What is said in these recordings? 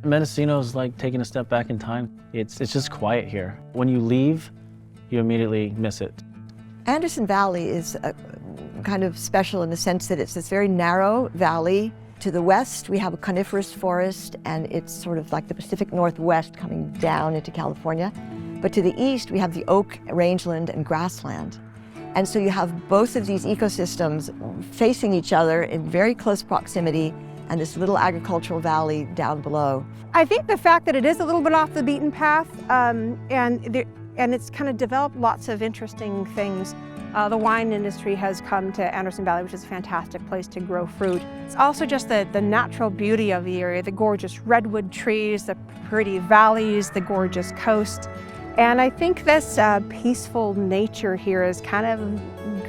Mendocino's like taking a step back in time. It's just quiet here. When you leave, you immediately miss it. Anderson Valley is kind of special in the sense that it's this very narrow valley. To the west, we have a coniferous forest, and it's sort of like the Pacific Northwest coming down into California. But to the east, we have the oak rangeland and grassland. And so you have both of these ecosystems facing each other in very close proximity, and this little agricultural valley down below. I think the fact that it is a little bit off the beaten path, and it's kind of developed lots of interesting things. The wine industry has come to Anderson Valley, which is a fantastic place to grow fruit. It's also just the natural beauty of the area, the gorgeous redwood trees, the pretty valleys, the gorgeous coast. And I think this peaceful nature here has kind of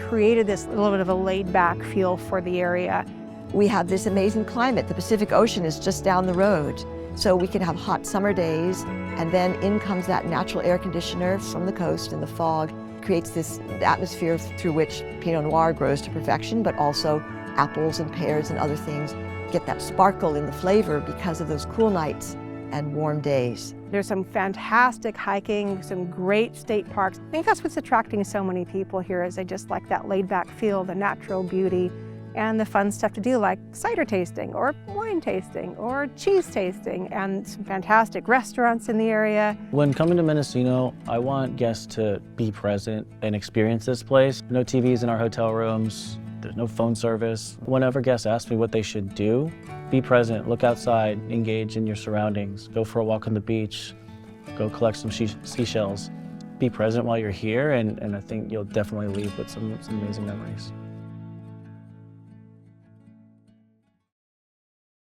created this little bit of a laid-back feel for the area. We have this amazing climate. The Pacific Ocean is just down the road. So we can have hot summer days, and then in comes that natural air conditioner from the coast, and the fog creates this atmosphere through which Pinot Noir grows to perfection, but also apples and pears and other things get that sparkle in the flavor because of those cool nights and warm days. There's some fantastic hiking, some great state parks. I think that's what's attracting so many people here, is they just like that laid-back feel, the natural beauty, and the fun stuff to do, like cider tasting or wine tasting or cheese tasting, and some fantastic restaurants in the area. When coming to Mendocino, I want guests to be present and experience this place. No TVs in our hotel rooms. There's no phone service. Whenever guests ask me what they should do, be present, look outside, engage in your surroundings, go for a walk on the beach, go collect some seashells. Be present while you're here, and I think you'll definitely leave with some amazing memories.